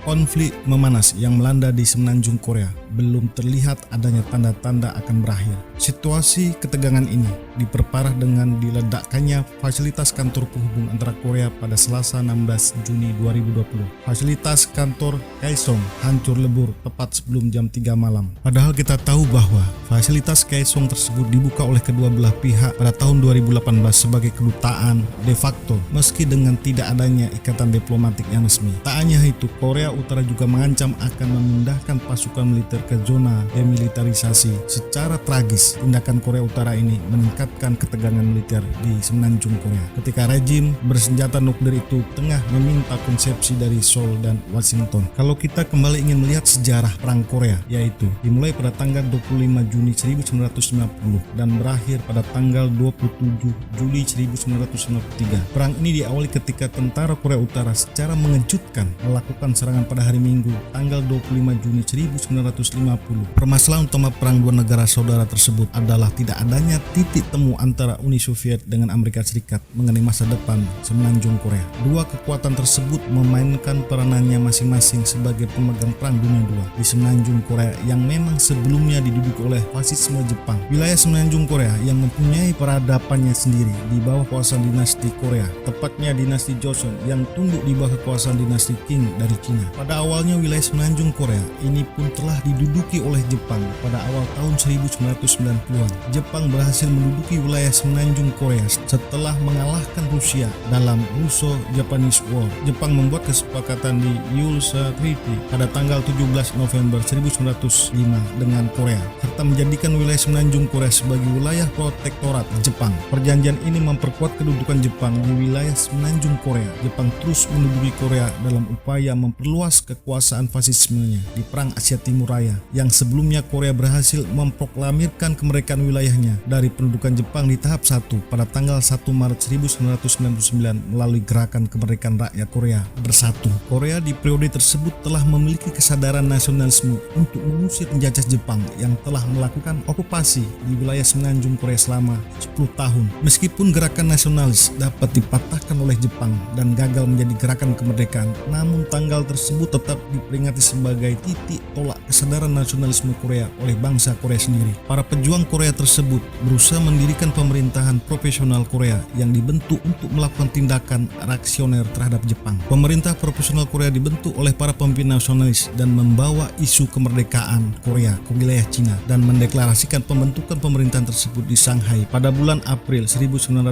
Konflik memanas yang melanda di semenanjung Korea belum terlihat adanya tanda-tanda akan berakhir. Situasi ketegangan ini diperparah dengan diledakkannya fasilitas kantor penghubung antara Korea pada Selasa 16 Juni 2020. Fasilitas kantor Kaesong hancur lebur tepat sebelum jam 3 malam. Padahal kita tahu bahwa fasilitas Kaesong tersebut dibuka oleh kedua belah pihak pada tahun 2018 sebagai kedutaan de facto meski dengan tidak adanya ikatan diplomatik yang resmi. Tak hanya itu, Korea Utara juga mengancam akan memindahkan pasukan militer ke zona demilitarisasi. Secara tragis, tindakan Korea Utara ini meningkatkan ketegangan militer di semenanjung Korea ketika rejim bersenjata nuklir itu tengah meminta konsepsi dari Seoul dan Washington. Kalau kita kembali ingin melihat sejarah perang Korea, yaitu dimulai pada tanggal 25 Juni 1950 dan berakhir pada tanggal 27 Juli 1953. Perang ini diawali ketika tentara Korea Utara secara mengejutkan melakukan serangan pada hari Minggu tanggal 25 Juni 1950. Permasalahan utama perang dua negara saudara tersebut adalah tidak adanya titik temu antara Uni Soviet dengan Amerika Serikat mengenai masa depan semenanjung Korea. Dua kekuatan tersebut memainkan peranannya masing-masing sebagai pemegang perang dunia II di semenanjung Korea yang memang sebelumnya diduduki oleh fasisme Jepang. Wilayah semenanjung Korea yang mempunyai peradabannya sendiri di bawah kekuasaan dinasti Korea, tepatnya dinasti Joseon yang tunduk di bawah kekuasaan dinasti Qing dari Cina. Pada awalnya wilayah semenanjung Korea ini pun telah diduduki oleh Jepang pada awal tahun 1990-an. Jepang berhasil menduduki wilayah semenanjung Korea setelah mengalahkan Rusia dalam Russo-Japanese War. Jepang membuat kesepakatan di Yulsa Treaty pada tanggal 17 November 1905 dengan Korea serta menjadikan wilayah semenanjung Korea sebagai wilayah protektorat Jepang. Perjanjian ini memperkuat kedudukan Jepang di wilayah semenanjung Korea. Jepang terus menduduki Korea dalam upaya memperluas kekuasaan fasismenya di Perang Asia Timur Raya, yang sebelumnya Korea berhasil memproklamirkan kemerdekaan wilayahnya dari pendudukan Jepang di tahap 1 pada tanggal 1 Maret 1999 melalui Gerakan Kemerdekaan Rakyat Korea Bersatu. Korea di periode tersebut telah memiliki kesadaran nasionalisme untuk mengusir penjajah Jepang yang telah melakukan okupasi di wilayah semenanjung Korea selama 10 tahun. Meskipun gerakan nasionalis dapat dipatahkan oleh Jepang dan gagal menjadi gerakan kemerdekaan, namun tanggal tersebut tetap diperingati sebagai titik tolak kesadaran nasionalisme Korea oleh bangsa Korea sendiri. Para pejuang Korea tersebut berusaha mendirikan pemerintahan profesional Korea yang dibentuk untuk melakukan tindakan reaksioner terhadap Jepang. Pemerintah profesional Korea dibentuk oleh para pemimpin nasionalis dan membawa isu kemerdekaan Korea ke wilayah Cina dan mendeklarasikan pembentukan pemerintahan tersebut di Shanghai pada bulan April 1919.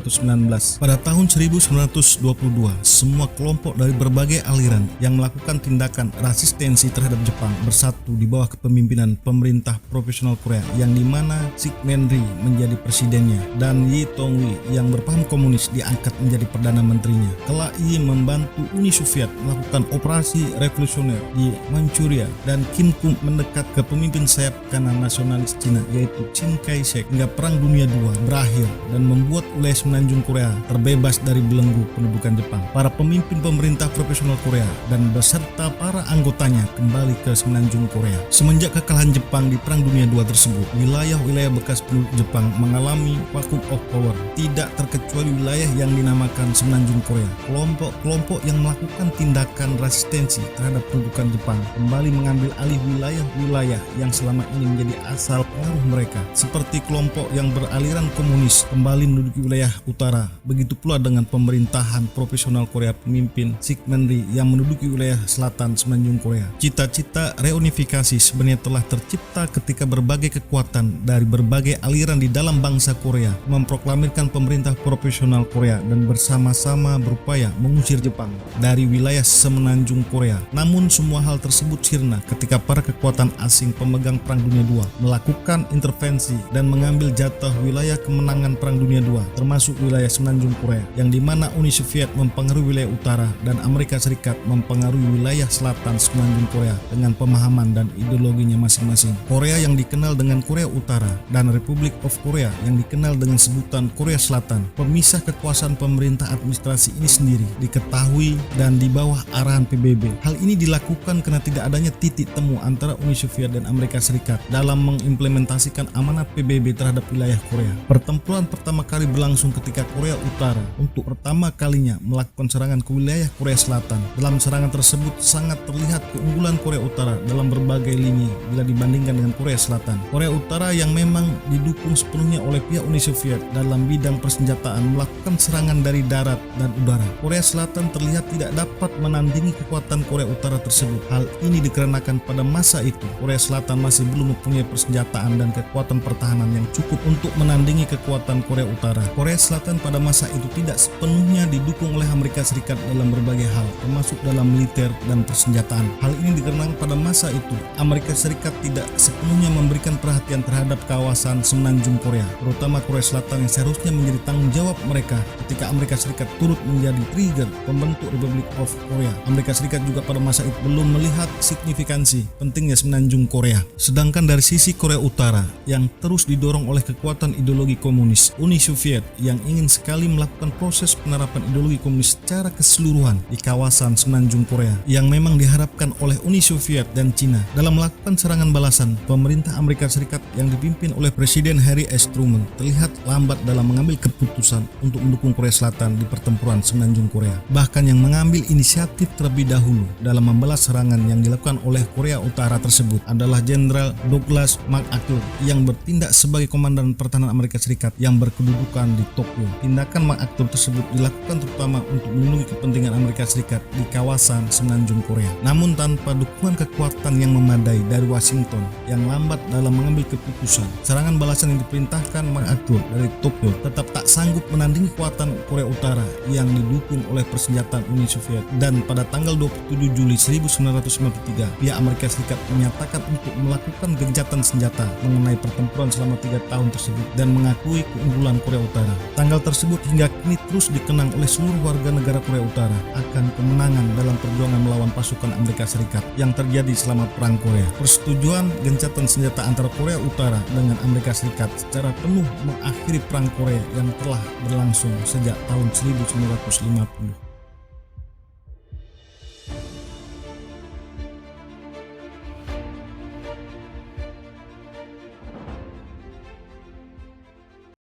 Pada tahun 1922, semua kelompok dari berbagai aliran yang melakukan tindakan resistensi terhadap Jepang bersatu di bawah kepemimpinan pemerintah profesional Korea yang dimana Syngman Rhee menjadi presidennya dan Lee Tong-wi yang berpaham komunis diangkat menjadi perdana menterinya. Kelak ia membantu Uni Soviet melakukan operasi revolusioner di Manchuria dan Kim Kuk mendekat ke pemimpin sayap kanan nasionalis Cina yaitu Chiang Kai-shek hingga Perang Dunia II berakhir dan membuat wilayah semenanjung Korea terbebas dari belenggu pendudukan Jepang. Para pemimpin pemerintah profesional Korea dan beserta para anggotanya kembali ke semenanjung Korea. Semenjak kekalahan Jepang di Perang Dunia II tersebut, wilayah-wilayah bekas penduduk Jepang mengalami vacuum of power, tidak terkecuali wilayah yang dinamakan semenanjung Korea. Kelompok-kelompok yang melakukan tindakan resistensi terhadap pendudukan Jepang kembali mengambil alih wilayah-wilayah yang selama ini menjadi asal pengaruh mereka, seperti kelompok yang beraliran komunis kembali menduduki wilayah utara. Begitu pula dengan pemerintahan profesional Korea pemimpin Syngman Rhee yang menduduki wilayah selatan semenanjung Korea. Cita-cita reunifikasi sebenarnya telah tercipta ketika berbagai kekuatan dari berbagai aliran di dalam bangsa Korea memproklamirkan pemerintah profesional Korea dan bersama-sama berupaya mengusir Jepang dari wilayah semenanjung Korea. Namun semua hal tersebut sirna ketika para kekuatan asing pemegang Perang Dunia II melakukan intervensi dan mengambil jatah wilayah kemenangan Perang Dunia II, termasuk wilayah semenanjung Korea, yang dimana Uni Soviet mempengaruhi wilayah utara dan Amerika Serikat mempengaruhi wilayah selatan semenanjung Korea dengan pemahaman dan ideologi ideologinya masing-masing. Korea yang dikenal dengan Korea Utara dan Republic of Korea yang dikenal dengan sebutan Korea Selatan. Pemisah kekuasaan pemerintah administrasi ini sendiri diketahui dan di bawah arahan PBB. Hal ini dilakukan karena tidak adanya titik temu antara Uni Soviet dan Amerika Serikat dalam mengimplementasikan amanat PBB terhadap wilayah Korea. Pertempuran pertama kali berlangsung ketika Korea Utara untuk pertama kalinya melakukan serangan ke wilayah Korea Selatan. Dalam serangan tersebut sangat terlihat keunggulan Korea Utara dalam berbagai lini bila dibandingkan dengan Korea Selatan. Korea Utara yang memang didukung sepenuhnya oleh pihak Uni Soviet dalam bidang persenjataan melakukan serangan dari darat dan udara. Korea Selatan terlihat tidak dapat menandingi kekuatan Korea Utara tersebut. Hal ini dikarenakan pada masa itu Korea Selatan masih belum mempunyai persenjataan dan kekuatan pertahanan yang cukup untuk menandingi kekuatan Korea Utara. Korea Selatan pada masa itu tidak sepenuhnya didukung oleh Amerika Serikat dalam berbagai hal, termasuk dalam militer dan persenjataan. Hal ini dikarenakan pada masa itu Amerika Serikat tidak sepenuhnya memberikan perhatian terhadap kawasan semenanjung Korea, terutama Korea Selatan yang seharusnya menjadi tanggung jawab mereka ketika Amerika Serikat turut menjadi trigger pembentuk Republic of Korea. Amerika Serikat juga pada masa itu belum melihat signifikansi pentingnya semenanjung Korea. Sedangkan dari sisi Korea Utara yang terus didorong oleh kekuatan ideologi komunis, Uni Soviet yang ingin sekali melakukan proses penerapan ideologi komunis secara keseluruhan di kawasan semenanjung Korea yang memang diharapkan oleh Uni Soviet dan Cina. Dalam melakukan serangan balasan, pemerintah Amerika Serikat yang dipimpin oleh Presiden Harry S. Truman terlihat lambat dalam mengambil keputusan untuk mendukung Korea Selatan di pertempuran semenanjung Korea. Bahkan yang mengambil inisiatif terlebih dahulu dalam membalas serangan yang dilakukan oleh Korea Utara tersebut adalah Jenderal Douglas MacArthur yang bertindak sebagai komandan pertahanan Amerika Serikat yang berkedudukan di Tokyo. Tindakan MacArthur tersebut dilakukan terutama untuk melindungi kepentingan Amerika Serikat di kawasan semenanjung Korea. Namun tanpa dukungan kekuatan yang memadai dari Washington yang lambat dalam mengambil keputusan, serangan balasan yang diperintahkan MacArthur dari Tokyo tetap tak sanggup menandingi kekuatan Korea Utara yang didukung oleh persenjataan Uni Soviet. Dan pada tanggal 27 Juli 1993, pihak Amerika Serikat menyatakan untuk melakukan gencatan senjata mengenai pertempuran selama 3 tahun tersebut dan mengakui keunggulan Korea Utara. Tanggal tersebut hingga kini terus dikenang oleh seluruh warga negara Korea Utara akan kemenangan dalam perjuangan melawan pasukan Amerika Serikat yang terjadi selama Perang Korea. Persetujuan gencatan senjata antara Korea Utara dengan Amerika Serikat secara penuh mengakhiri Perang Korea yang telah berlangsung sejak tahun 1950.